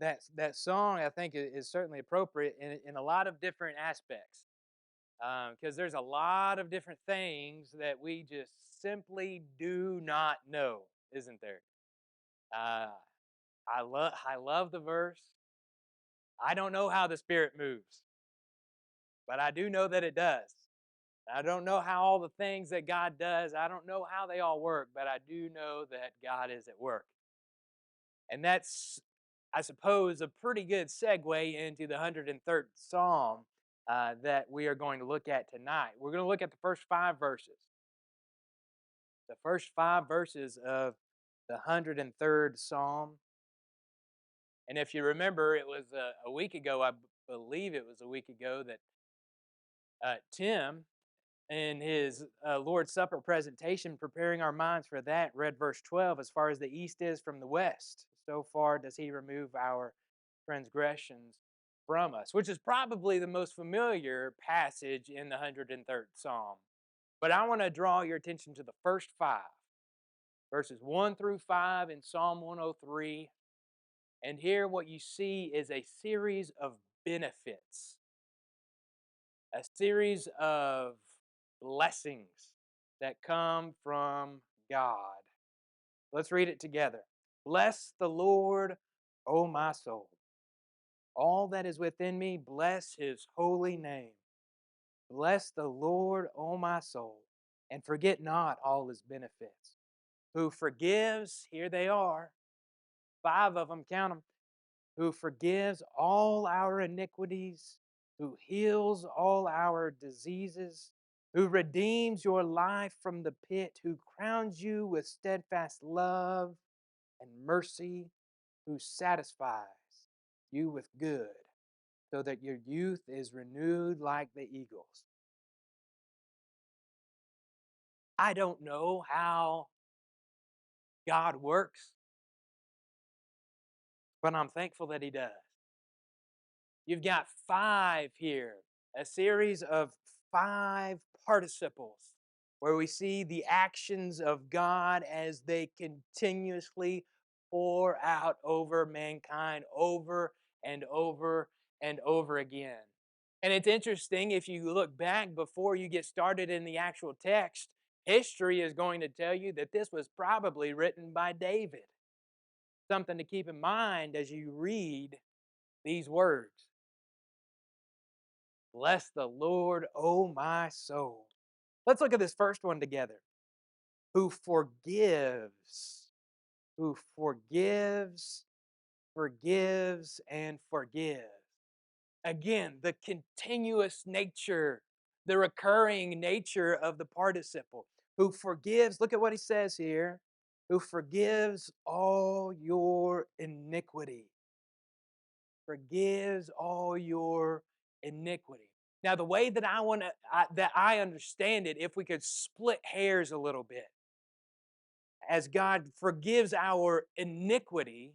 that song I think is certainly appropriate in a lot of different aspects because there's a lot of different things that we just simply do not know, isn't there? Uh, I love the verse. I don't know how the Spirit moves, but I do know that it does. I don't know how all the things that God does, I don't know how they all work, but I do know that God is at work. And that's, I suppose, a pretty good segue into the 103rd Psalm that we are going to look at tonight. We're going to look at the first 5 verses. The first 5 verses of the 103rd Psalm. And if you remember, it was a week ago, I believe it was a week ago, that Tim, in his Lord's Supper presentation, preparing our minds for that, read verse 12, as far as the east is from the west, so far does he remove our transgressions from us, which is probably the most familiar passage in the 103rd Psalm. But I want to draw your attention to the first 5, verses 1 through 5 in Psalm 103. And here what you see is a series of benefits, a series of blessings that come from God. Let's read it together. Bless the Lord, O my soul. All that is within me, bless his holy name. Bless the Lord, O my soul, and forget not all his benefits. Who forgives, here they are, 5 of them, count them, who forgives all our iniquities, who heals all our diseases, who redeems your life from the pit, who crowns you with steadfast love and mercy, who satisfies you with good, so that your youth is renewed like the eagles. I don't know how God works, but I'm thankful that he does. You've got 5 here, a series of 5 participles where we see the actions of God as they continuously pour out over mankind over and over and over again. And it's interesting, if you look back before you get started in the actual text, history is going to tell you that this was probably written by David. Something to keep in mind as you read these words. Bless the Lord, O my soul. Let's look at this first one together. Who forgives, who forgives, forgives, and forgives. Again, the continuous nature, the recurring nature of the participle. Who forgives, look at what he says here, who forgives all your iniquity. Forgives all your iniquity. Now, the way that I understand it, if we could split hairs a little bit, as God forgives our iniquity,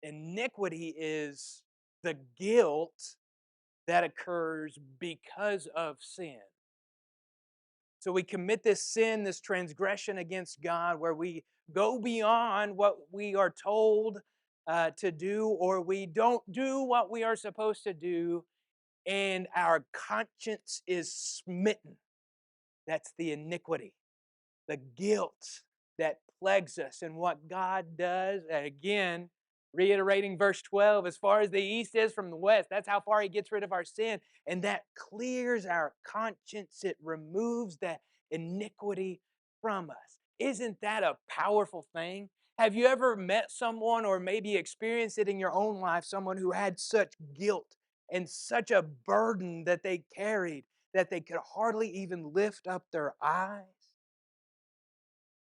iniquity is the guilt that occurs because of sin. So we commit this sin, this transgression against God, where we go beyond what we are told to do, or we don't do what we are supposed to do, and our conscience is smitten. That's the iniquity, the guilt that plagues us. And what God does, and again, reiterating verse 12, as far as the east is from the west, that's how far he gets rid of our sin. And that clears our conscience. It removes that iniquity from us. Isn't that a powerful thing? Have you ever met someone, or maybe experienced it in your own life, someone who had such guilt and such a burden that they carried that they could hardly even lift up their eyes?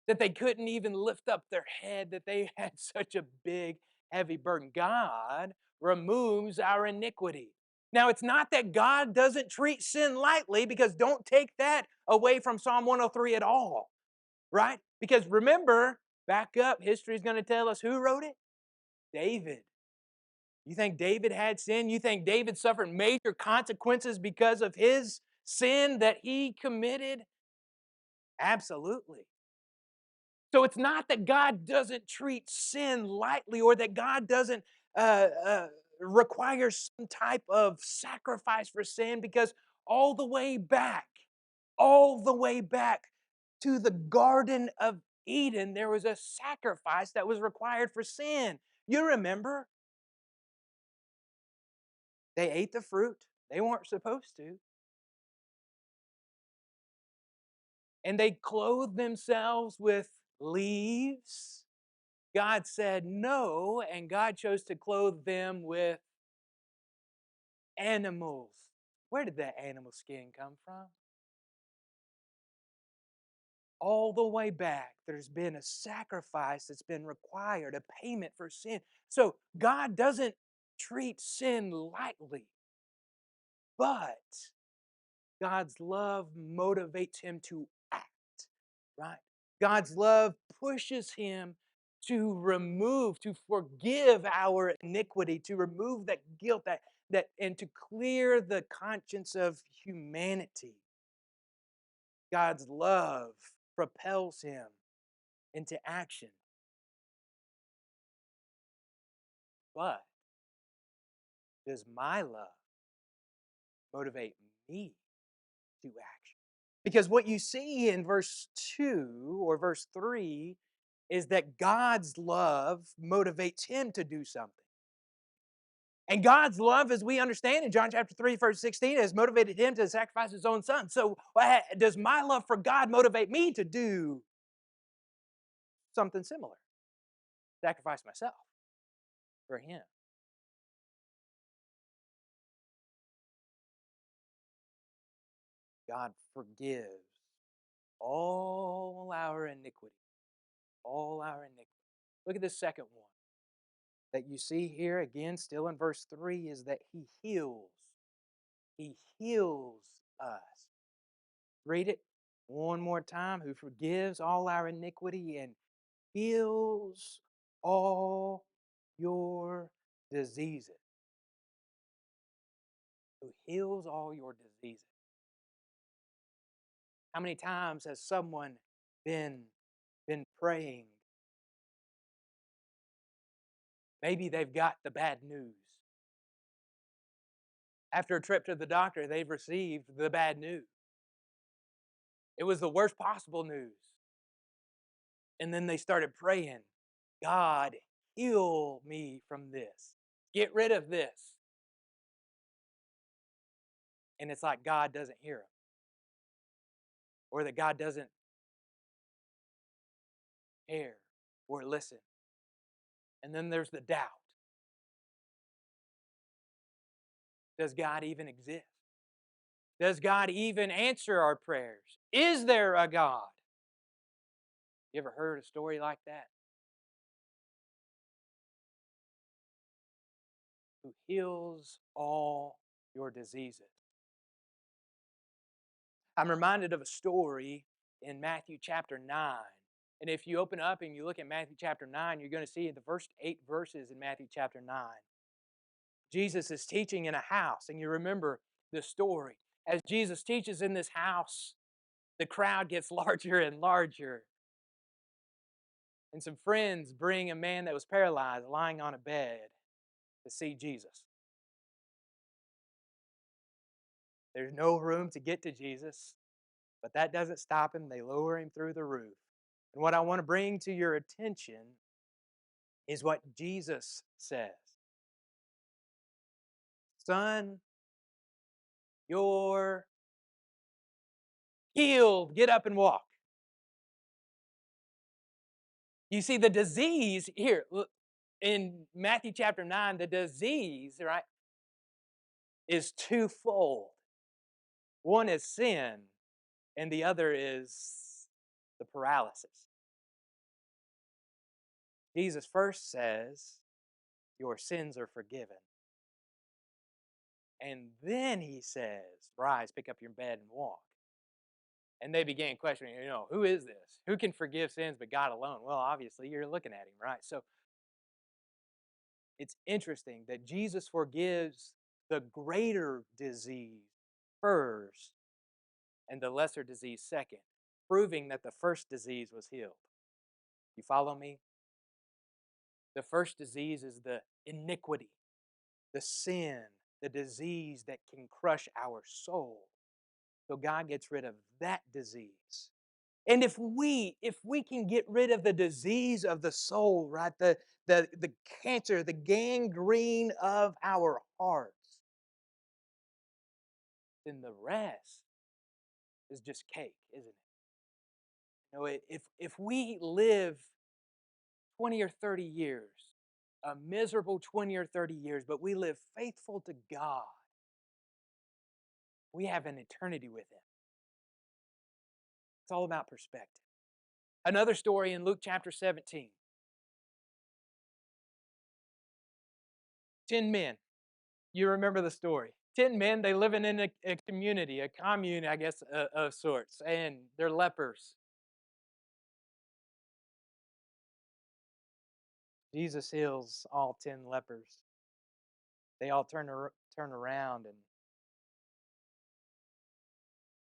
That they couldn't even lift up their head, that they had such a big, heavy burden. God removes our iniquity. Now, it's not that God doesn't treat sin lightly, because don't take that away from Psalm 103 at all, right? Because remember, back up, history is going to tell us who wrote it? David. You think David had sin? You think David suffered major consequences because of his sin that he committed? Absolutely. So it's not that God doesn't treat sin lightly, or that God doesn't uh, uh, requires some type of sacrifice for sin because all the way back, all the way back to the Garden of Eden, there was a sacrifice that was required for sin. You remember, they ate the fruit. They weren't supposed to. And they clothed themselves with leaves. God said no, and God chose to clothe them with animals. Where did that animal skin come from? All the way back, there's been a sacrifice that's been required, a payment for sin. So God doesn't treat sin lightly, but God's love motivates him to act, right? God's love pushes him to remove, to forgive our iniquity, to remove that guilt, and to clear the conscience of humanity. God's love propels him into action. But does my love motivate me to action? Because what you see in verse 2 or verse 3 is that God's love motivates him to do something. And God's love, as we understand in John chapter 3, verse 16, has motivated him to sacrifice his own son. So does my love for God motivate me to do something similar? Sacrifice myself for him. God forgives all our iniquity. All our iniquity. Look at this second one that you see here again, still in verse 3, is that he heals. He heals us. Read it one more time. Who forgives all our iniquity and heals all your diseases. Who heals all your diseases. How many times has someone been praying? Maybe they've got the bad news. After a trip to the doctor, they've received the bad news. It was the worst possible news. And then they started praying, God, heal me from this. Get rid of this. And it's like God doesn't hear them. Or that God doesn't care or listen. And then there's the doubt. Does God even exist? Does God even answer our prayers? Is there a God? You ever heard a story like that? Who heals all your diseases. I'm reminded of a story in Matthew chapter 9. And if you open up and you look at Matthew chapter 9, you're going to see the first 8 verses in Matthew chapter 9. Jesus is teaching in a house, and you remember the story. As Jesus teaches in this house, the crowd gets larger and larger. And some friends bring a man that was paralyzed lying on a bed to see Jesus. There's no room to get to Jesus, but that doesn't stop him. They lower him through the roof. And what I want to bring to your attention is what Jesus says. Son, you're healed. Get up and walk. You see, the disease here, look, in Matthew chapter 9, the disease, right, is twofold. One is sin, and the other is the paralysis. Jesus first says, your sins are forgiven. And then he says, rise, pick up your bed and walk. And they began questioning, who is this? Who can forgive sins but God alone? Well, obviously, you're looking at him, right? So it's interesting that Jesus forgives the greater disease first and the lesser disease second, proving that the first disease was healed. You follow me? The first disease is the iniquity, the sin, the disease that can crush our soul. So God gets rid of that disease. And if we can get rid of the disease of the soul, right? The cancer, the gangrene of our hearts, then the rest is just cake, isn't it? You know, if we live 20 or 30 years, a miserable 20 or 30 years, but we live faithful to God, we have an eternity with Him. It's all about perspective. Another story in Luke chapter 17. 10 men. You remember the story. 10 men, they living in a community, a commune, I guess, of sorts, and they're lepers. Jesus heals all 10 lepers. They all turn around and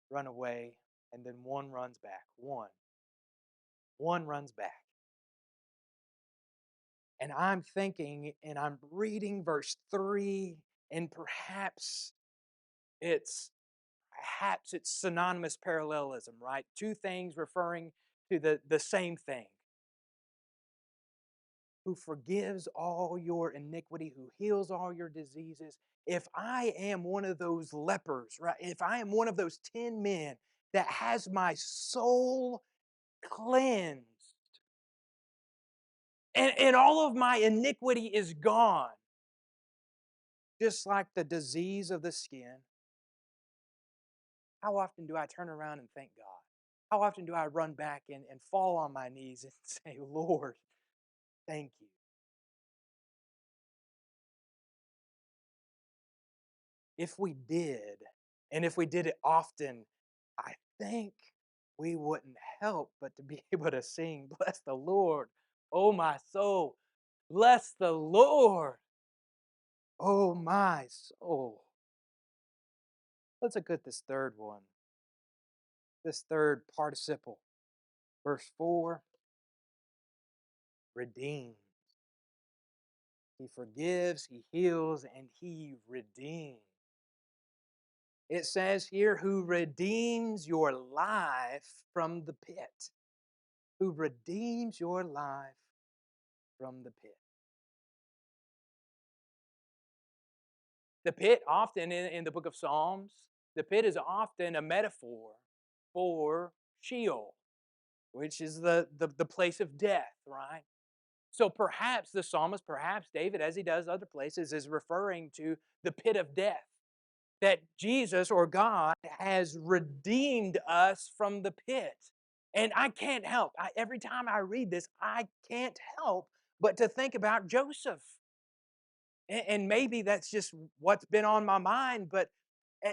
run away, and then one runs back. One runs back. And I'm thinking, and I'm reading verse 3, and it's it's synonymous parallelism, right? Two things referring to the same thing. Who forgives all your iniquity, who heals all your diseases. If I am one of those lepers, right? If I am one of those 10 men that has my soul cleansed and all of my iniquity is gone, just like the disease of the skin, how often do I turn around and thank God? How often do I run back and fall on my knees and say, Lord, thank you? If we did, and if we did it often, I think we wouldn't help but to be able to sing, Bless the Lord, oh my soul, bless the Lord, oh my soul. Let's look at this third one, this third participle. Verse 4, redeems. He forgives, He heals, and He redeems. It says here, who redeems your life from the pit. Who redeems your life from the pit. The pit often in the book of Psalms, the pit is often a metaphor for Sheol, which is the place of death, right? So perhaps the psalmist, perhaps David, as he does other places, is referring to the pit of death. That Jesus or God has redeemed us from the pit. And I can't help, every time I read this, I can't help but to think about Joseph. And maybe that's just what's been on my mind, but eh,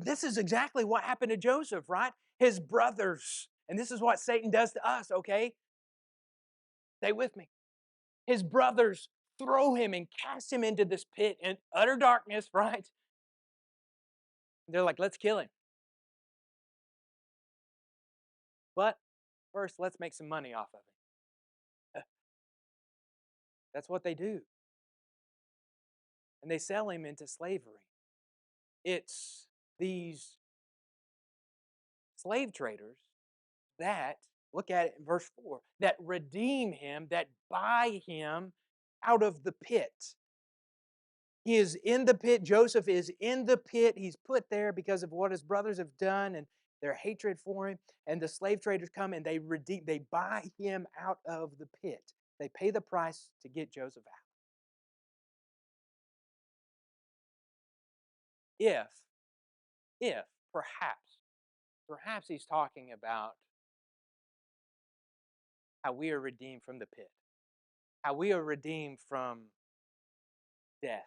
this is exactly what happened to Joseph, right? His brothers, and this is what Satan does to us, okay? Stay with me. His brothers throw him and cast him into this pit in utter darkness, right? They're like, let's kill him. But first, let's make some money off of him. That's what they do. And they sell him into slavery. It's these slave traders that, look at it in verse 4, that redeem him, that buy him out of the pit. He is in the pit. Joseph is in the pit. He's put there because of what his brothers have done and their hatred for him. And the slave traders come and they buy him out of the pit. They pay the price to get Joseph out. If, if, perhaps he's talking about how we are redeemed from the pit, how we are redeemed from death.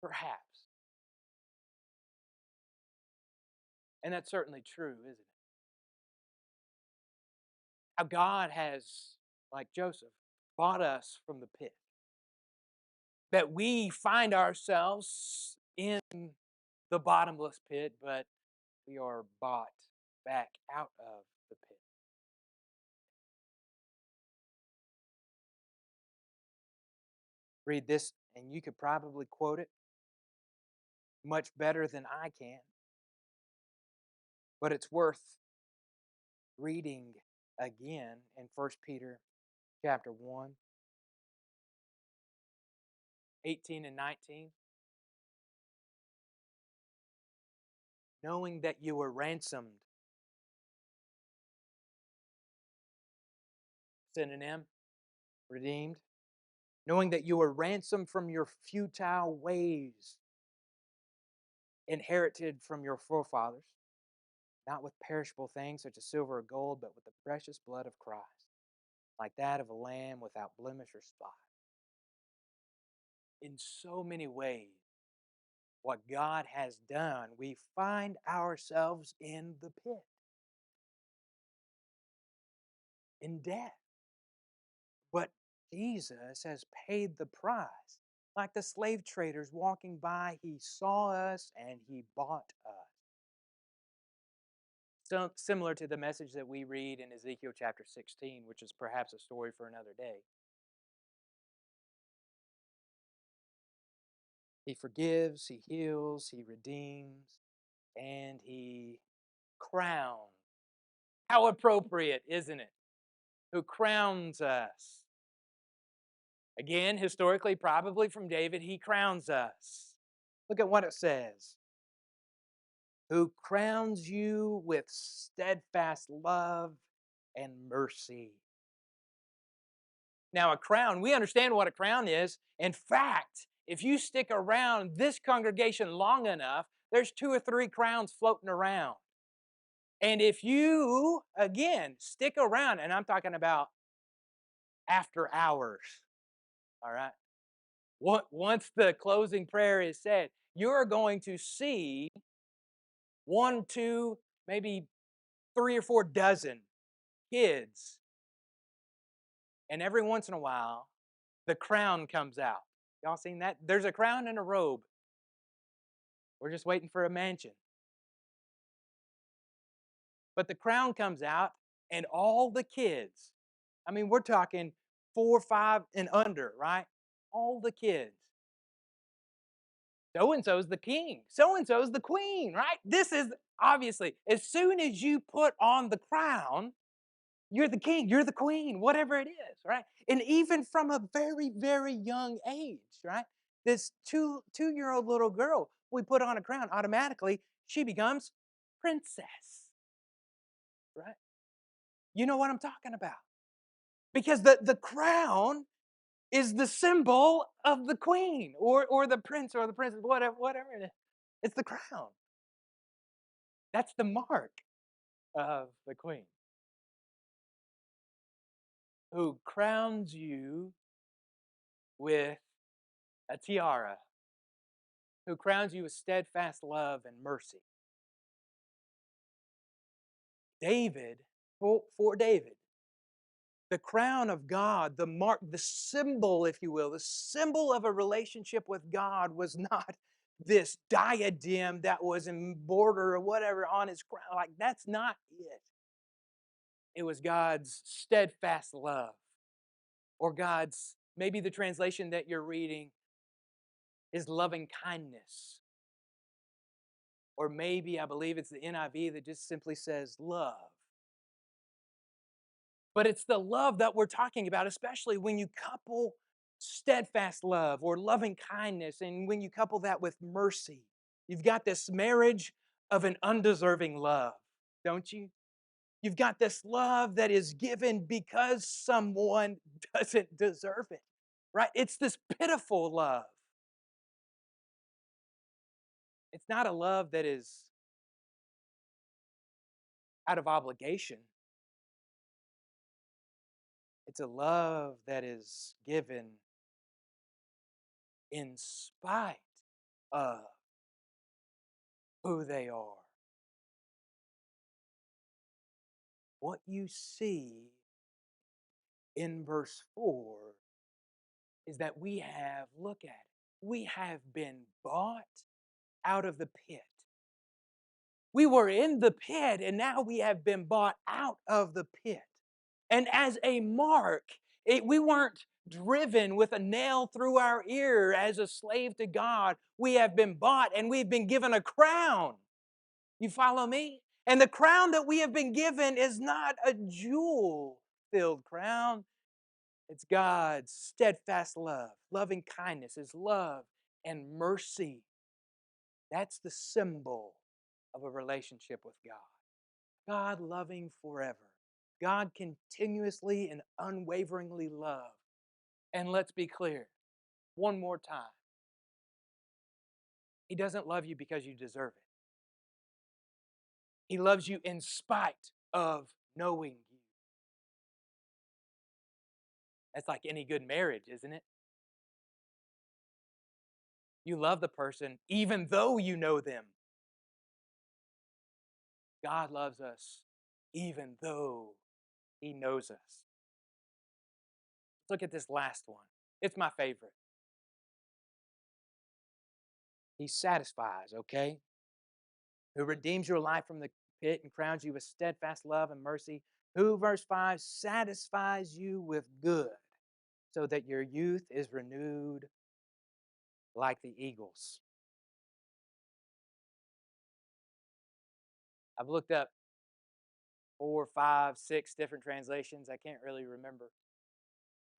Perhaps. And that's certainly true, isn't it? How God has, like Joseph, bought us from the pit. That we find ourselves in the bottomless pit, but we are bought back out of the pit. Read this, and you could probably quote it much better than I can, but it's worth reading again in 1 Peter chapter 1, 18 and 19. Knowing that you were ransomed. Synonym, redeemed. Knowing that you were ransomed from your futile ways, inherited from your forefathers, not with perishable things such as silver or gold, but with the precious blood of Christ, like that of a lamb without blemish or spot. In so many ways, what God has done, we find ourselves in the pit, in death. But Jesus has paid the price. Like the slave traders walking by, he saw us and he bought us. So similar to the message that we read in Ezekiel chapter 16, which is perhaps a story for another day. He forgives, he heals, he redeems, and he crowns. How appropriate, isn't it? Who crowns us. Again, historically, probably from David, he crowns us. Look at what it says. Who crowns you with steadfast love and mercy. Now, a crown, we understand what a crown is. In fact, if you stick around this congregation long enough, there's 2 or 3 crowns floating around. And if you, again, stick around, and I'm talking about after hours, all right? Once the closing prayer is said, you're going to see 1, 2, maybe 3 or 4 dozen kids. And every once in a while, the crown comes out. Y'all seen that? There's a crown and a robe. We're just waiting for a mansion. But the crown comes out, and all the kids, I mean, we're talking 4, 5, and under, right? All the kids. So-and-so's the king. So-and-so's the queen, right? This is, obviously, as soon as you put on the crown, you're the king, you're the queen, whatever it is, right? And even from a very, very young age, right? This two-year-old little girl, we put on a crown, automatically, she becomes princess, right? You know what I'm talking about. Because the crown is the symbol of the queen or the prince or the princess, whatever it is. It's the crown. That's the mark of the queen. Who crowns you with a tiara, who crowns you with steadfast love and mercy. David, for David, the crown of God, the mark, the symbol, if you will, the symbol of a relationship with God was not this diadem that was embroidered or whatever on his crown. Like, that's not it. It was God's steadfast love, or God's, maybe the translation that you're reading is loving kindness. Or maybe, I believe it's the NIV that just simply says love. But it's the love that we're talking about, especially when you couple steadfast love or loving kindness, and when you couple that with mercy. You've got this marriage of an undeserving love, don't you? You've got this love that is given because someone doesn't deserve it, right? It's this pitiful love. It's not a love that is out of obligation. It's a love that is given in spite of who they are. What you see in verse 4 is that we have, look at it, we have been bought out of the pit. We were in the pit, and now we have been bought out of the pit. And as a mark, we weren't driven with a nail through our ear as a slave to God. We have been bought and we've been given a crown. You follow me? And the crown that we have been given is not a jewel filled crown. It's God's steadfast love, loving kindness, His love and mercy. That's the symbol of a relationship with God. God loving forever. God continuously and unwaveringly love. And let's be clear, one more time. He doesn't love you because you deserve it. He loves you in spite of knowing you. That's like any good marriage, isn't it? You love the person even though you know them. God loves us even though He knows us. Let's look at this last one. It's my favorite. He satisfies, okay? Who redeems your life from the pit and crowns you with steadfast love and mercy. Who, verse 5, satisfies you with good so that your youth is renewed like the eagles. I've looked up 4, 5, 6 different translations. I can't really remember.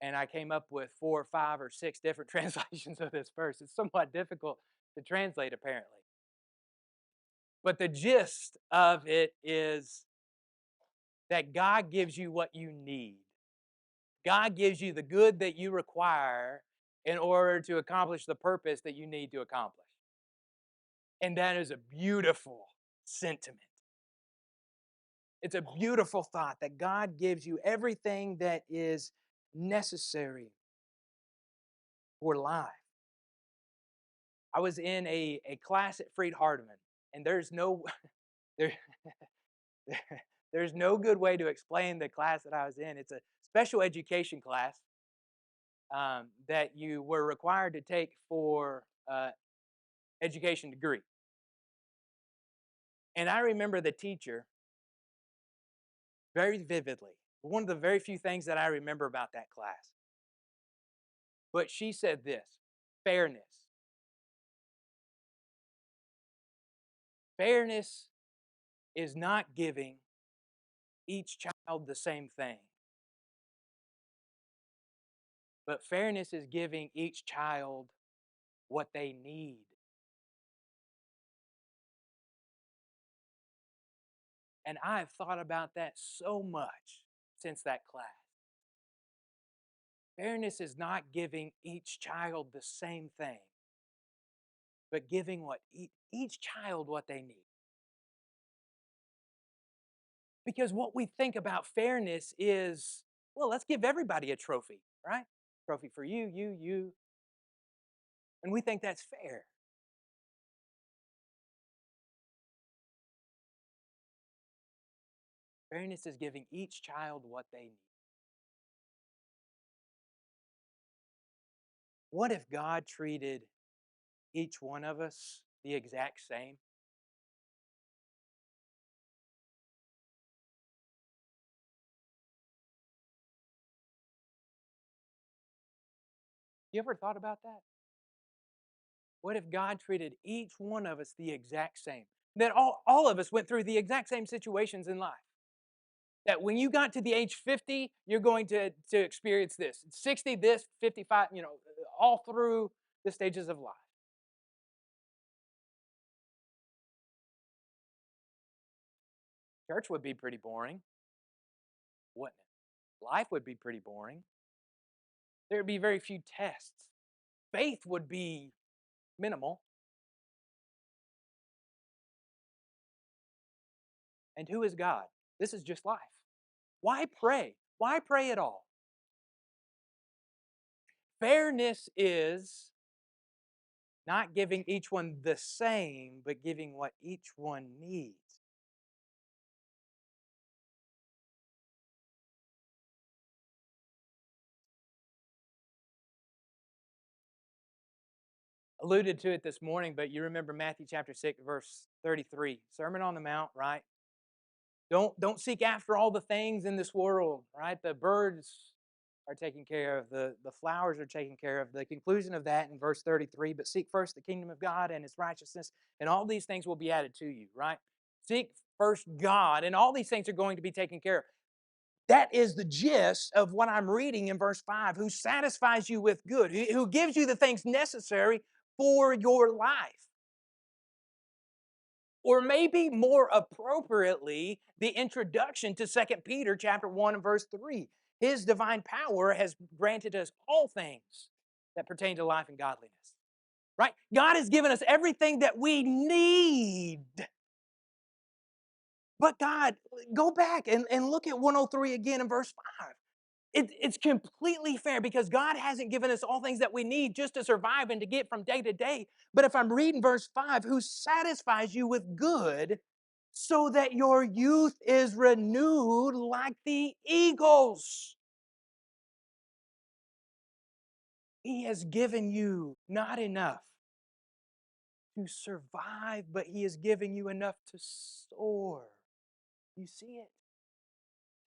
And I came up with 4, 5, or 6 different translations of this verse. It's somewhat difficult to translate, apparently. But the gist of it is that God gives you what you need. God gives you the good that you require in order to accomplish the purpose that you need to accomplish. And that is a beautiful sentiment. It's a beautiful thought that God gives you everything that is necessary for life. I was in a class at Freed Hardeman, and there's no there, there's no good way to explain the class that I was in. It's a special education class that you were required to take for education degree. And I remember the teacher very vividly. One of the very few things that I remember about that class. But she said this: fairness. Fairness is not giving each child the same thing. But fairness is giving each child what they need. And I've thought about that so much since that class. Fairness is not giving each child the same thing, but giving what each child what they need. Because what we think about fairness is, well, let's give everybody a trophy, right? Trophy for you, you. And we think that's fair. Fairness is giving each child what they need. What if God treated each one of us the exact same? You ever thought about that? What if God treated each one of us the exact same? That all of us went through the exact same situations in life. That when you got to the age 50, you're going to experience this. 60, this, 55, all through the stages of life. Church would be pretty boring, wouldn't it? Life would be pretty boring. There would be very few tests. Faith would be minimal. And who is God? This is just life. Why pray? Why pray at all? Fairness is not giving each one the same, but giving what each one needs. Alluded to it this morning, but you remember Matthew chapter 6, verse 33. Sermon on the Mount, right? Don't seek after all the things in this world, right? The birds are taken care of. The flowers are taken care of. The conclusion of that in verse 33, but seek first the kingdom of God and his righteousness, and all these things will be added to you, right? Seek first God, and all these things are going to be taken care of. That is the gist of what I'm reading in verse 5, who satisfies you with good, who gives you the things necessary for your life. Or maybe more appropriately, the introduction to 2 Peter chapter 1 and verse 3. His divine power has granted us all things that pertain to life and godliness. Right? God has given us everything that we need. But God, go back and look at 103 again in verse 5. It's completely fair because God hasn't given us all things that we need just to survive and to get from day to day. But if I'm reading verse 5, who satisfies you with good so that your youth is renewed like the eagles. He has given you not enough to survive, but He has given you enough to soar. You see it?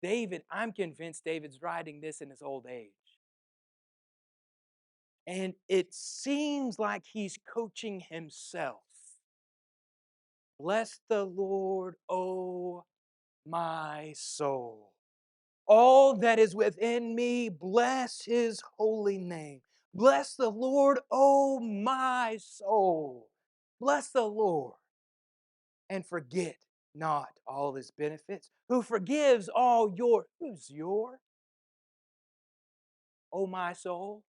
David, I'm convinced David's writing this in his old age. And it seems like he's coaching himself. Bless the Lord, O my soul. All that is within me, bless his holy name. Bless the Lord, O my soul. Bless the Lord and forget not all his benefits, who forgives all who's your? O my soul.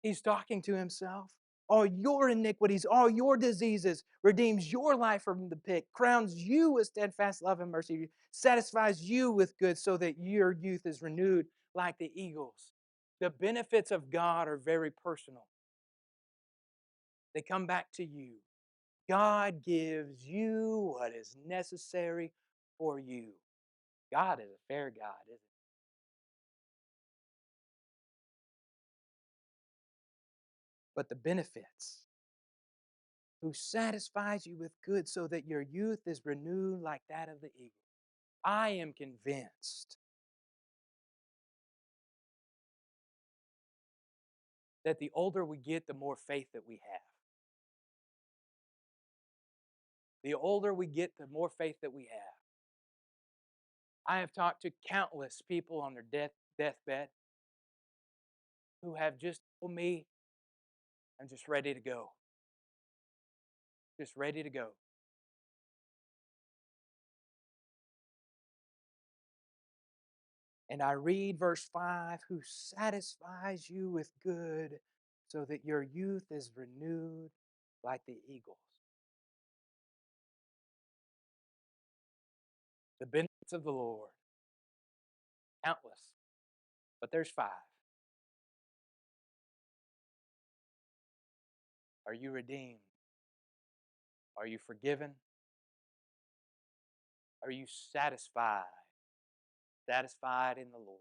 He's talking to himself. All your iniquities, all your diseases, redeems your life from the pit, crowns you with steadfast love and mercy, satisfies you with good so that your youth is renewed like the eagles. The benefits of God are very personal. They come back to you. God gives you what is necessary for you. God is a fair God, isn't he? But the benefits, who satisfies you with good so that your youth is renewed like that of the eagle. I am convinced that the older we get, the more faith that we have. The older we get, the more faith that we have. I have talked to countless people on their deathbed who have just told me, I'm just ready to go. Just ready to go. And I read verse 5, who satisfies you with good so that your youth is renewed like the eagles. The benefits of the Lord, countless, but there's 5. Are you redeemed? Are you forgiven? Are you satisfied? Satisfied in the Lord.